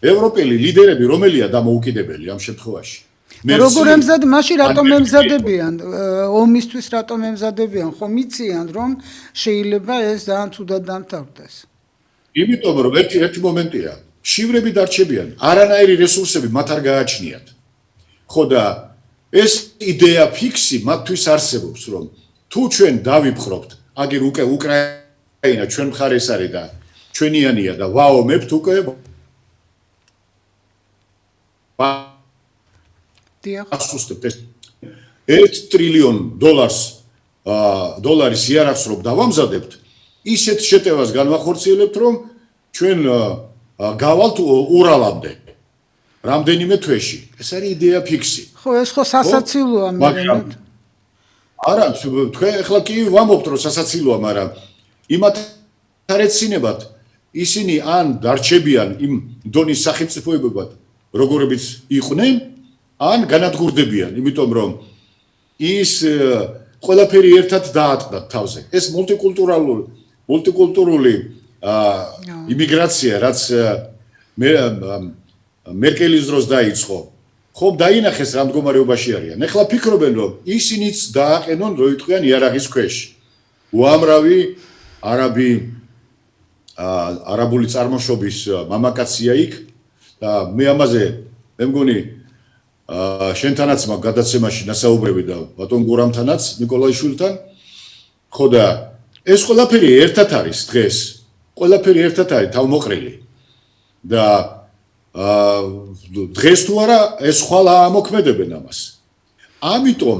ევროპელი ლიდერები რომელია დამოუკიდებელი ამ შემთხვევაში? როგორ მაშინ რატომ ემზადებიან ომისთვის რატომ ემზადებიან ხომ იციან რომ შეიძლება ეს ძალიან თუდად დამთავრდეს იმიტომ რომ ერთი მომენტია შივრები დარჩებიან არანაირი რესურსები მათ არ გააჩნიათ ხო და ეს იდეა ფიქსი მათთვის არსებობს რომ თუ ჩვენ დავიფხრობთ აგერ უკვე უკრაინა ჩვენ მხარეს არის და ჩვენიანია და ვაომებთ უკვე ასუსტებთ ეს $1 ტრილიონ დოლარის იარაღს რომ დავამზადებთ ისეთ შეტევას განვახორციელებთ რომ ჩვენ გავალთ ურალამდე რამდენიმე თვეში ეს არის იდეა ფიქსი ხო ეს ხო სასაცილოა მაგრამ არა თქვენ ახლა კი ვამბობთ რომ სასაცილოა მაგრამ იმათ არეცინებათ ისინი ან დარჩებიან იმ დონის სახელმწიფოებებად როგორებიც იყვნენ ან განადგურდებიან, იმიტომ რომ ის ყველაფერი ერთად დაატყდა თავზე. ეს მულტიკულტურული იმიგრაცია, რაც მერკელის დროს დაიწყო, ხომ დაინახეს რა მდგომარეობაში არიან. ეხლა ფიქრობენ რომ ისინიც დააყენონ რო იტყვიან იარაღის ქვეშ. უამრავი არაბული წარმოშობის მამაკაცია იქ და მე ამაზე მე მგონი შენთანაც მაგ გადაცემაში ნასაუბრები და ბატონ გურამთანაც ნიკოლაიშვილთან ხო და ეს ყველაფერი ერთად არის დღეს ყველაფერი ერთად არის თავმოყრილი და დღეს თუ არა ეს ხვალ ამოქმედებენ ამას ამიტომ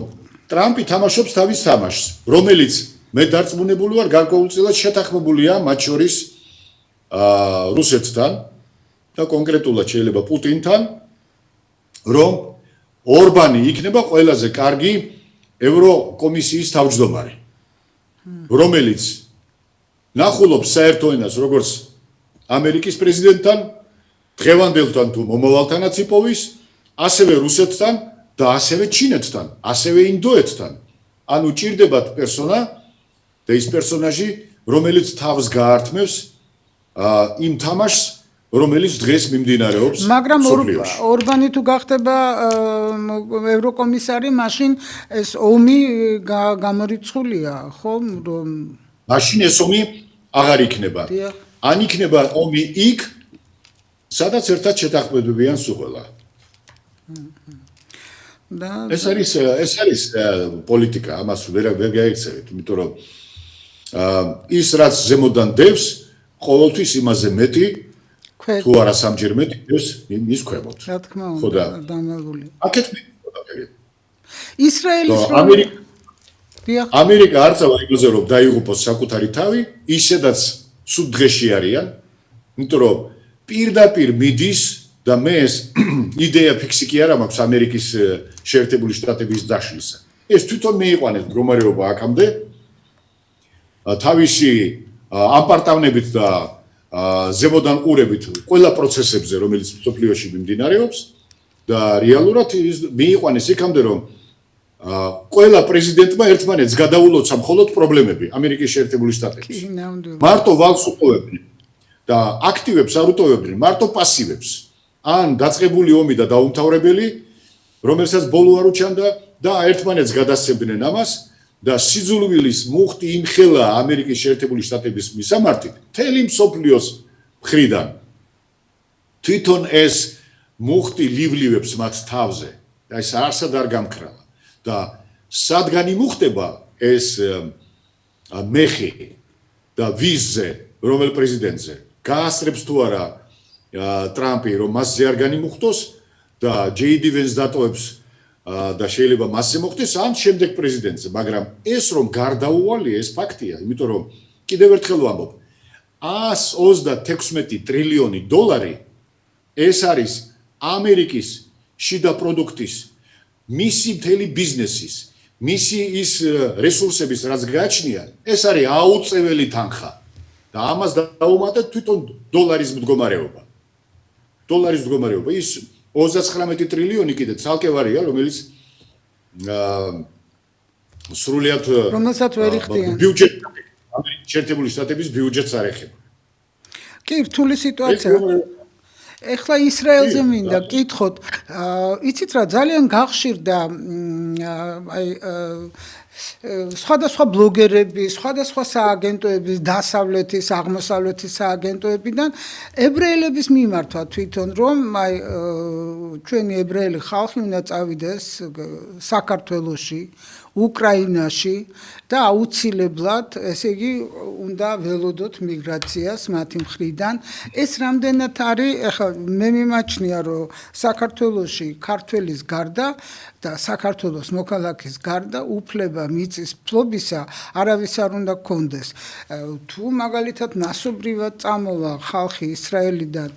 ტრამპი თამაშობს თავის თამაშს რომელიც მე დარწმუნებული ვარ გარკვეულწილად შეთანხმებულია მათ შორის რუსეთთან და კონკრეტულად შეიძლება პუტინთან რომ ორბანი იქნება ყველაზე კარგი ევროკომისიის თავმჯდომარე რომელიც ნახულობს საერთო ენას როგორც ამერიკის პრეზიდენტთან დღევანდელთან თუ მომავალთანაც იპოვის ასევე რუსეთთან და ასევე ჩინეთთან ასევე ინდოეთთან ანუ ჭირდებათ პერსონა და ის პერსონაჟი რომელიც თავს გაართმევს იმ თამაშს რომელიც დღეს მიმდინარეობს მაგრამ ორბანი თუ გახდება ევროკომისარი მაშინ ეს ომი გამორიცხულია ხო რომ მაშინ ეს ომი აღარ იქნება ან იქნება ომი იქ სადაც ერთად შეთანხმებებიან სულ და ეს არის პოლიტიკა ამას ვერ გაიქცევით იმიტომ რომ ის რაც ზემოდან დევს ყოველთვის იმაზე მეტი თუ არა სამჯერ მეტი დევს ის ქვემოთ რა თქმა უნდა დამალული აქეთ ისრაელის ამერიკა არ წავა იმაზე რომ დაიღუპოს საკუთარი თავი ისედაც სულ დღეში არიან იმიტომ რომ პირდაპირ მიდის და მე ეს იდეა ფიქსი კი არა მაქვს ამერიკის შეერთებული შტატების დაშლისა ეს თვითონ მიიყვანეს მდგომარეობა აქამდე თავისი აპარტამენტებით და ზემოდან ყურებით ყველა პროცესებზე რომელიც სოფლიოში მიმდინარეობს და რეალურად მიიყვანეს იქამდე რომ ყველა პრეზიდენტმა ერთმანეთს გადაულოცა მხოლოდ პრობლემები ამერიკის შეერთებული შტატებში მარტო ვალს უყოვებდნენ და აქტივებს არ უტოვებდნენ მარტო პასივებს ან დაწყებული ომი და დაუმთავრებელი რომელსაც ბოლო არ უჩანდა და ერთმანეთს გადასცემდნენ ამას და სიძულვილის მუხტი იმხელა ამერიკის შეერთებული შტატების მისამართით მთელი მსოფლიოს მხრიდან თვითონ ეს მუხტი ლივლივებს მათ თავზე და ეს არსად არ გამქრალა და სადგან იმუხტება ეს მეხი და ვიზზე რომელ პრეზიდენტზე გაასწრებს თუ არა ტრამპი რომ მასზე არ განიმუხტოს და ჯეიდი ვენს დატოვებს და შეიძლება მასზე მოხდეს ან შემდეგ პრეზიდენტზე, მაგრამ ეს რომ გარდაუვალია, ეს ფაქტია, იმიტომ რომ კიდევ ერთხელ ვამბობ, 136 ტრილიონი დოლარი ეს არის ამერიკის შიდა პროდუქტის, მისი მთელი ბიზნესის, მისი ის რესურსების რაც გააჩნია, ეს არის აუწეველი თანხა და ამას დაუმატეთ თვითონ დოლარის მდგომარეობა. დოლარის მდგომარეობა ის 39 ტრილიონი კიდე ცალკე ვარია, რომელიც სრულიად რომელსაც ვერ იხდიან. ბიუჯეტი ამერიკის შეერთებული შტატების ბიუჯეტს არ ეხება. კი, რთული სიტუაცია. ეხლა ისრაელზე მინდა კითხოთ, იცით რა, ძალიან გახშირდა აი სხვადასხვა ბლოგერები, სხვადასხვა სააგენტოების, დასავლეთის, აღმოსავლეთის სააგენტოებიდან ებრაელების მიმართვა თვითონ, რომ აი ჩვენი ებრაელი ხალხი უნდა წავიდეს საქართველოში, უკრაინაში და აუცილებლად, ესე იგი, უნდა ველოდოთ მიგრაციას მათი მხრიდან. ეს რამდენად არის, ეხლა მე მიმაჩნია, რომ საქართველოში ქართველის გარდა და საქართველოს მოქალაქის გარდა უფლება მიწის ფლობისა არავის არ უნდა გქონდეს. თუ მაგალითად მასობრივად წამოვა ხალხი ისრაელიდან,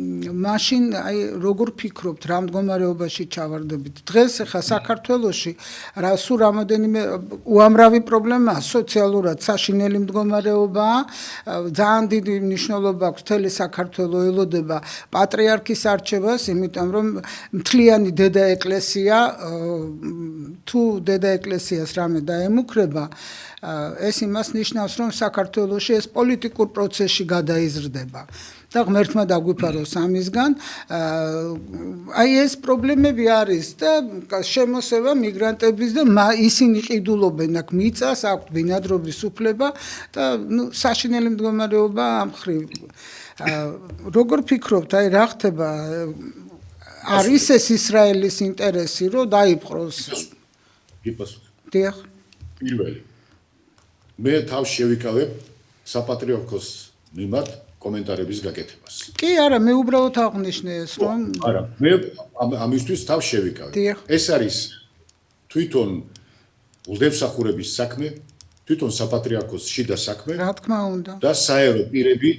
მაშინ აი როგორ ფიქრობთ რა მდგომარეობაში ჩავარდებით? დღეს ახლა საქართველოში რა სულ რამოდენიმე უამრავი პრობლემაა, სოციალურად საშინელი მდგომარეობაა, ძალიან დიდი მნიშვნელობა აქვს მთელი საქართველოს ელოდება პატრიარქის არჩევას, იმიტომ რომ მთლიანი დედა ეკლესია თუ დედა ეკლესიას რამე დაემუქრება, ეს იმას ნიშნავს, რომ საქართველოში ეს პოლიტიკურ პროცესში გადაიზრდება. და ღმერთმა დაგვიფაროს ამისგან, აი ეს პრობლემები არის და შემოსევა მიგრანტების და ისინი ყიდულობენ აქ მიწას, აქვთ ბინადრობის უფლება და საშინელი მდგომარეობა ამ ხრივ. როგორ ფიქრობთ, აი რა ხდება? არის ეს ისრაელის ინტერესი, რომ დაიპყროს? დიახ. პირველი. მე თავს შევიკავებ საპატრიარქოს მიმართ კომენტარების გაკეთებას. კი, არა, მე უბრალოდ აღნიშნე ეს, რომ არა, მე ამისთვის თავს შევიკავებ. ეს არის თვითონ უდევსახურების საქმე, თვითონ საპატრიარქოს შიდა საქმე. რა თქმა უნდა. და საერო პირები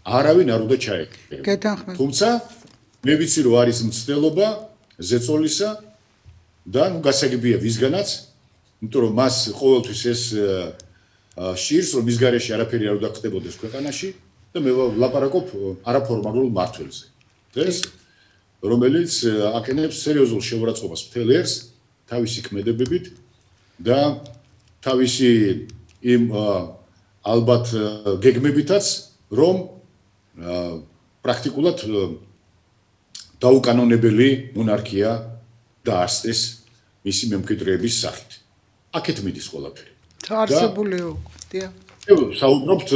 არავინ არ უნდა ჩაეკრიბა. გეთანხმებით. თუმცა მე ვიცი რომ არის მცდელობა ზეწოლისა და გასაგებია ვისგანაც, იმიტომ რომ მას ყოველთვის ეს შირს რომ მის გარეშე არაფერი არ უნდა ხდებოდეს ქვეყანაში და მე ვლაპარაკობ არაფორმალურ მმართველზე. ეს რომელიც აკენებს სერიოზულ შეურაცხყოფას მთელ ერს თავისი ქმედებებით და თავისი იმ ალბათ გეგმებითაც რომ პრაქტიკულად დაუკანონებელი მონარქია დაარსდეს მისი მემკვიდრეების სახით. აქეთ მიდის ყველაფერი. არსებულიო, დიახ. საუბრობთ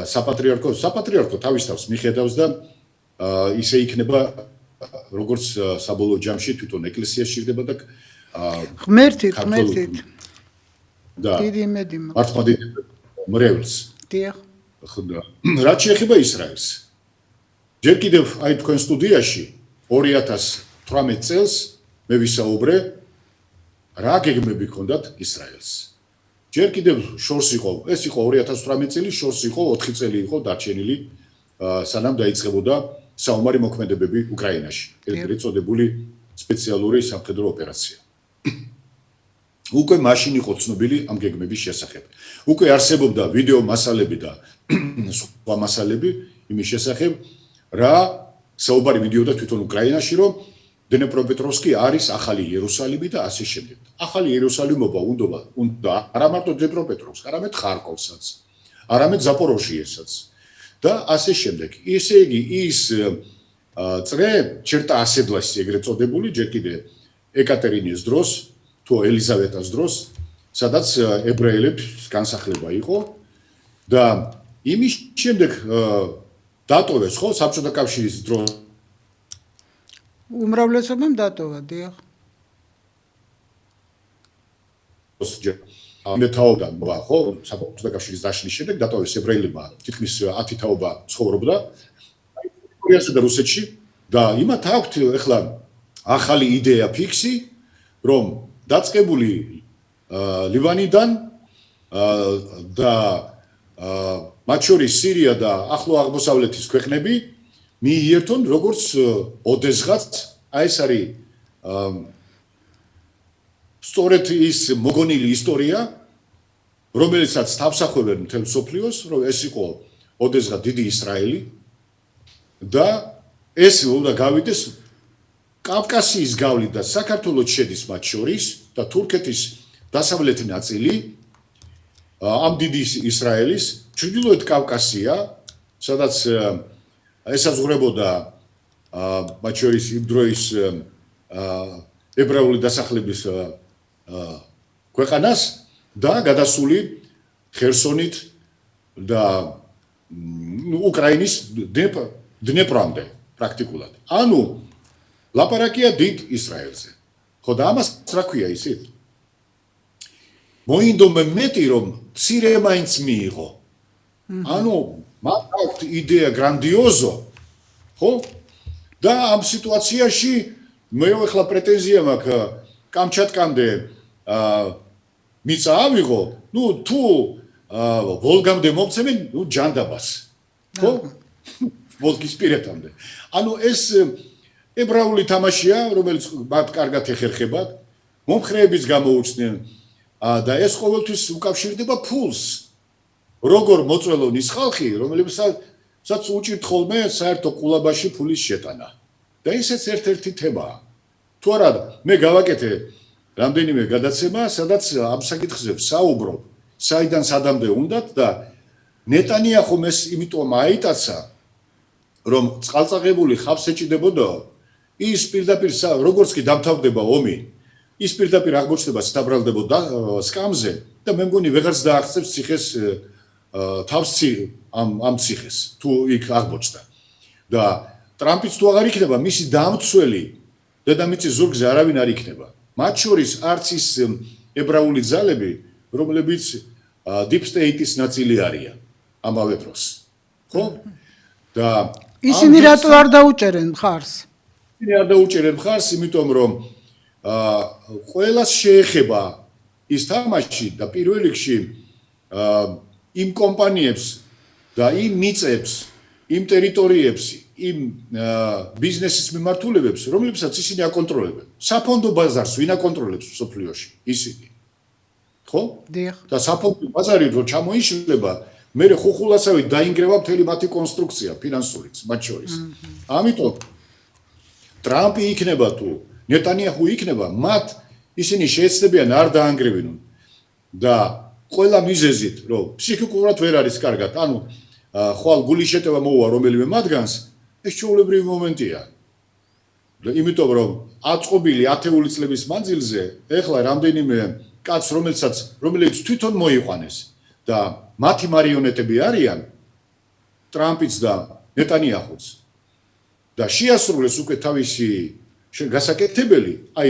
საპატრიარქო თავის თავს მიხედავს და ისე იქნება როგორც საბოლოო ჯამში თვითონ ეკლესია სჭირდება და ღმერთით და დიდი იმედი მაქვს. მართლმადიდებელ მრევლს. დიახ. რაც შეეხება ისრაელს. ჯერ კიდევ აი თქვენ სტუდიაში 2018 წელს მე ვისაუბრე რა გეგმები ჰქონდათ ისრაელს. ჯერ კიდევ შორს იყო, ეს იყო 2018 წელი, შორს იყო 4 წელი იყო დარჩენილი, სანამ დაიწყებოდა საომარი მოქმედებები უკრაინაში, ეგრეთ წოდებული სპეციალური სამხედრო ოპერაცია. უკვე მაშინ იყო ცნობილი ამ გეგმების შესახებ. უკვე არსებობდა ვიდეო მასალები და სხვა მასალები იმის შესახებ, რა საუბარი მიდიოდა თვითონ უკრაინაში, რომ დნეპროპეტროვსკი არის ახალი იერუსალიმი და ასე შემდეგ. ახალი იერუსალიმობა უნდა არა მარტო დნეპროპეტროვსკ, არამედ ხარკოვსაც, არამედ ზაპოროჟიესაც და ასე შემდეგ. ესე იგი ის წრე ჩერტა ასებლასი ეგრეთ წოდებული, ჯერ კიდე ეკატერინეს დროს, თუ ელიზავეტას დროს, სადაც ებრაელებს განსახლება იყო და იმის შემდეგ დატოვეს ხო საბჭოთა კავშირის დროს უმრავლესობამ დატოვა, დიახ. მეთაოდა ხო საბჭოთა კავშირის დაშლის შემდეგ დატოვეს ებრაელებმა თითქმის 10 თაობა ცხოვრობდა სირიასა და რუსეთში და იმათ აქვთ ეხლა ახალი იდეა ფიქსი რომ დაწყებული ლიბანიდან და მათ შორის სირია და ახლო აღმოსავლეთის ქვეყნები მიიერთონ როგორც ოდესღაც აი ეს არის სწორედ ის მოგონილი ისტორია, რომელიცაც თავსახევენ მთელ მსოფლიოს, რომ ეს იყო ოდესღაც დიდი ისრაელი და ეს უნდა გავიდეს კავკასიის გავლით და საქართველოს შედის მათ შორის და თურქეთის დასავლეთი ნაწილი ამ დიდი ისრაელის ჩრდილოეთ კავკასია, სადაც ესაზღვრებოდა მათ შორის იმ დროის ებრაული დასახლების ქვეყანას და გადასული ხერსონით და უკრაინის დნეპრამდე პრაქტიკულად. ანუ ლაპარაკია დიდ ისრაელზე. ხო და ამას რა ქვია ისიც? მოინდომა მეტი რომ მცირე მაინც მიიღო. ანუ მათ აქვთ იდეა გრანდიოზო, ხო? და ამ სიტუაციაში მე ახლა პრეტენზია მაქვს კამჩატკამდე მიწა ავიღო, თუ ვოლგამდე მომცემენ, ჯანდაბას. ხო? ვოლგისპირეთამდე. ანუ ეს ებრაული თამაშია, რომელიც მათ კარგად ეხერხებათ, მომხრეების გამოუჩნდნენ და ეს ყოველთვის უკავშირდება ფულს. როგორ მოწველონ ის ხალხი, რომელსაც უჭირთ ხოლმე საერთო ყულაბაში ფულის შეტანა. და ისეც ერთ-ერთი თემაა. თუ არა, მე გავაკეთე რამდენიმე გადაცემა, სადაც ამ საკითხზე ვსაუბრობ, საიდან სადამდე უნდათ და ნეტანიაჰუმ ეს იმიტომ აიტაცა, რომ წყალწაღებული ხავს ეჭიდებოდა, ის პირდაპირ როგორც კი დამთავრდება ომი, ის პირდაპირ აღმოჩნდება საბრალდებო სკამზე და მე მგონი ვეღარც დააღწევს ციხეს თავს ამ ციხეს, თუ იქ აღმოჩნდა. და ტრამპიც თუ აღარ იქნება, მისი დამცველი დედამიწის ზურგზე არავინ არ იქნება. მათ შორის არც ის ებრაული ძალები, რომლებიც deep state-ის ნაწილი არიან ამავე დროს. ხო? და ისინი რატო არ დაუჭერენ მხარს? ისინი არ დაუჭერენ მხარს, იმიტომ რომ ყველას შეეხება ის თამაში და პირველ რიგში იმ კომპანიებს და იმ მიწებს, იმ ტერიტორიებს, იმ ბიზნესის მიმართულებებს, რომლებსაც ისინი აკონტროლებენ. საფონდო ბაზარს ვინ აკონტროლებს მსოფლიოში? ისინი. ხო? და საფონდო ბაზარი რო ჩამოიშლება, მერე ხუხულასავით დაინგრევა მთელი მათი კონსტრუქცია, ფინანსურიც მათ შორის. ამიტომ ტრამპი იქნება თუ ნეტანიაჰუ იქნება, მათ ისინი შეეცდებიან არ დაანგრევინონ და ყველა მიზეზით, რომ ფსიქიკურად ვერ არის კარგად, ანუ ხვალ გულიშეტევა მოუვა რომელიმე მათგანს, ეს ჩვეულებრივი მომენტია. იმიტომ რომ აწყობილი 10 წლების მანძილზე, ეხლა რამდენიმე კაცს, რომელიც თვითონ მოიყვანეს და მათი მარიონეტები არიან, ტრამპიც და ნეტანიაჰუც. და შეასრულეს უკვე თავისი გასაკეთებელი, აი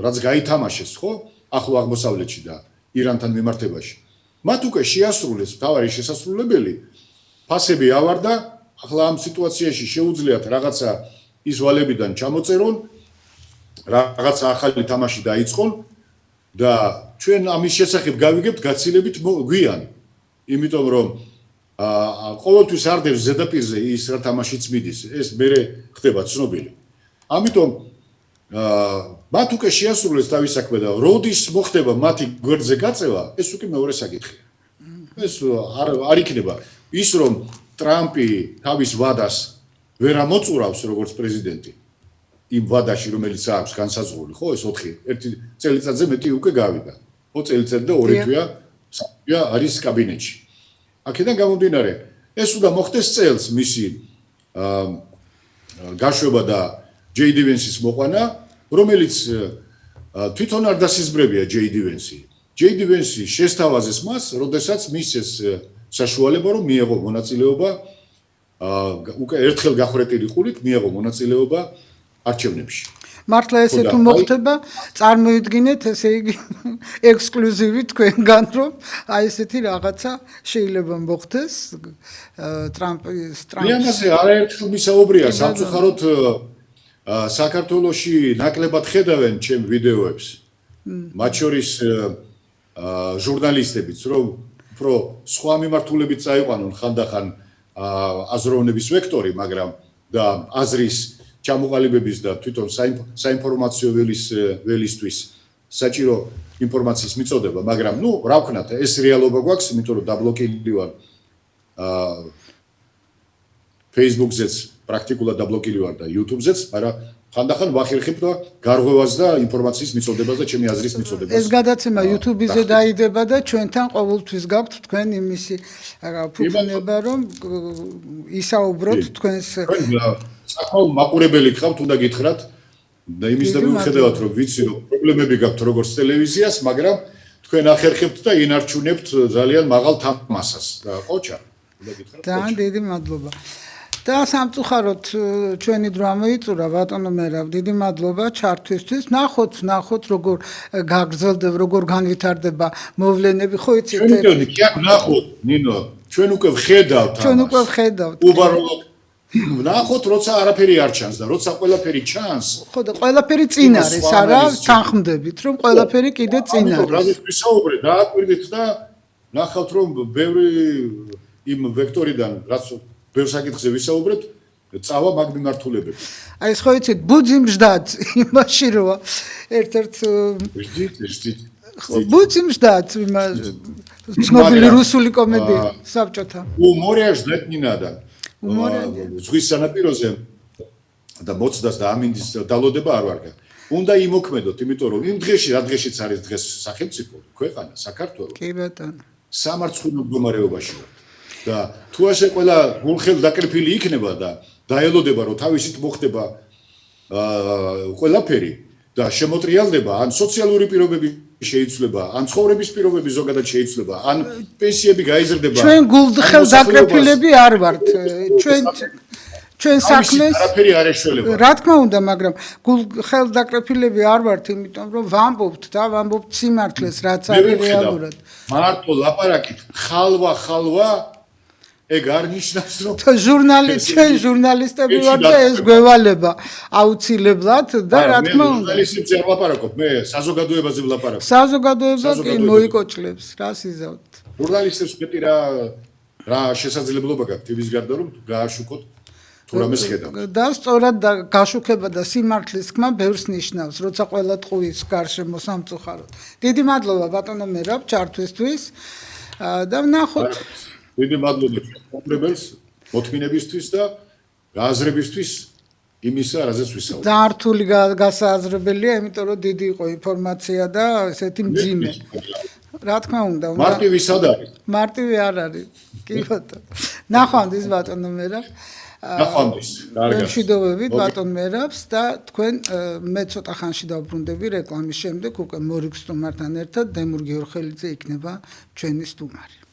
რაც გაითამაშეს, ხო? ახლო აღმოსავლეთში და ირანთან მიმართებაში. მათ უკვე შეასრულეს მთავარი შესასრულებელი, ფასები ავარდა, ახლა ამ სიტუაციაში შეუძლიათ რაღაცა ის ვალებიდან ჩამოწერონ, რაღაცა ახალი თამაში დაიწყონ და ჩვენ ამის შესახებ გავიგებთ გაცილებით გვიან. იმიტომ რომ ყოველთვის არ დევს ზედაპირზე ის რა თამაშიც მიდის, ეს მერე ხდება ცნობილი. ამიტომ მათ უკვე შეასრულეს თავის საქმე და როდის მოხდება მათი გვერდზე გაწევა, ეს უკვე მეორე საკითხია. ეს არ იქნება ის რომ ტრამპი თავის ვადას ვერ ამოწურავს როგორც პრეზიდენტი იმ ვადაში რომელიც აქვს განსაზღვრული, ხო, ეს 1 წელიწადზე მეტი უკვე გავიდა. 2 წელიწადი და 2 თვეა არის კაბინეტში. აქედან გამომდინარე, ეს უნდა მოხდეს წელს მისი გაშვება და ჯეი დი ვენსის მოყვანა, რომელიც თვითონ არ დასიზმრებია ჯეი დი ვენსი. ჯეი დი ვენსი შესთავაზეს მას, როდესაც მისცეს საშუალება რომ მიეღო მონაწილეობა უკვე ერთხელ გახრეტილი ყურით მიეღო მონაწილეობა არჩევნებში. მართლა ესე თუ მოხდება, წარმოიდგინეთ, ესე იგი ექსკლუზივი თქვენგან, რომ აი ესეთი რაღაცა შეიძლება მოხდეს ტრამპის. ამაზე არაერთხელ მისაუბრია სამწუხაროდ საქართველოში ნაკლებად ხედავენ ჩემ ვიდეოებს. მათ შორის ჟურნალისტებიც, რომ უფრო სხვა მიმართულებით წაიყვანონ ხანდახან აზროვნების ვექტორი, მაგრამ და აზრის ჩამოყალიბების და თვითონ საინფორმაციო ველისთვის საჭირო ინფორმაციის მიწოდება, მაგრამ რა ვქნათ, ეს რეალობა გვაქვს, იმიტომ რომ დაბლოკილი ვარ Facebook-ზეც პრაქტიკულად დაბლოკილი ვარ და YouTube-ზეც, მაგრამ ხანდახან ვახერხებ და გარღვევას და ინფორმაციის მიწოდებას და ჩემი აზრის მიწოდებას. ეს გადაცემა YouTube-ზე დაიდება და ჩვენთან ყოველთვის გაქვთ თქვენ იმისი ფუფუნება, რომ ისაუბროთ თქვენს საკმაოდ მაყურებელი ხავთ, უნდა გითხრათ და იმის და მიუხედავად რომ ვიცი რომ პრობლემები გაქვთ როგორც ტელევიზიას, მაგრამ თქვენ ახერხებთ და ინარჩუნებთ ძალიან მაღალ თამასას და ყოჩა, უნდა გითხრათ. ძალიან დიდი მადლობა. და სამწუხაროდ ჩვენი დრო ამოიწურა ბატონო მერაბ, დიდი მადლობა ჩართვისთვის. ნახოთ როგორ გაგრძელდება, როგორ განვითარდება მოვლენები, ხო იცით? ჩვენ კი აქ ნახოთ, ნინო, ჩვენ უკვე ვხედავთ. ჩვენ უკვე ვხედავთ. უბრალოდ ნახოთ, როცა არაფერი არ ჩანს და როცა ყველაფერი ჩანს. ხო და ყველაფერი წინ არის, არა? თანხმდებით, რომ ყველაფერი კიდე წინ არის. რაზეც ვისაუბრეთ, დააკვირდით და ნახავთ, რომ ბევრი იმ ვექტორიდან, რაც ბევრ საკითხზე ვისაუბრეთ, წავა მაგ მიმართულებები. აი ეს ხო იცით, ბუძი მждать იმაში როა ერთ-ერთ ვждით. ბუძი მждать ცნობილი რუსული კომედია საბჭოთა. უმორია ждать не надо. ზღვის სანაპიროზე და მოცდას და ამინდის დალოდება არ ვარგა. უნდა იმოქმედოთ, იმიტომ რომ იმ დღეში, რა დღეშიც არის დღეს სახელმწიფო, ქვეყანა, საქართველო. კი ბატონო. სამარცხვინო მდგომარეობაში ვართ. და თუ ასე ყველა გულხელ დაკრიფილი იქნება და დაელოდება რომ თავისით მოხდება ყველაფერი და შემოტრიალდება ან სოციალური პირობები შეიცვლება ან ცხოვრების პირობები ზოგადად შეიცვლება ან პენსიები გაიზრდება ჩვენ გულხელ დაკრიფილები არ ვართ ჩვენ საქმეს არაფერი არ ეშველება რა თქმა უნდა მაგრამ გულხელ დაკრიფილები არ ვართ იმიტომ რომ ვამბობთ სიმართლეს რაც არის რეალურად მარტო ლაპარაკით ხალვა ეგ არ ნიშნავს რომ ჩვენ ჟურნალისტები ვართ და ეს გვევალება აუცილებლად და რა თქმა უნდა ჟურნალისტებს არ ვლაპარაკობ მე საზოგადოებაზე ვლაპარაკობ საზოგადოება კი მოიკოჭლებს რა სიზავთ ჟურნალისტებს მეტი რა შესაძლებლობა გაქვთ იმის გარდა რომ გააშუქოთ თუ რამეს ხედავთ და სწორად გაშუქება და სიმართლის თქმა ბევრს ნიშნავს როცა ყველა ტყუის გარშემო სამწუხაროდ დიდი მადლობა ბატონო მერაბ ჩართვისთვის და ვნახოთ დიდი მადლობა კონტრიბუციის მოთმინებისთვის და გააზრებისთვის იმისა, რაზეც ვისაუბრეთ. და რთული გასააზრებელია, იმიტომ რომ დიდი იყო ინფორმაცია და ესეთი მძიმე. რა თქმა უნდა, მარტივი სად არის? მარტივი არ არის. კი ბატონო. ნახვამდის ბატონო მერაბ. ნახვამდის. კარგად. მშვიდობებით ბატონ მერაბს და თქვენ მე ცოტა ხანში დავბრუნდები რეკლამის შემდეგ უკვე მორიგ სტუმართან ერთად დემურ გეორხელიძე იქნება ჩვენი სტუმარი.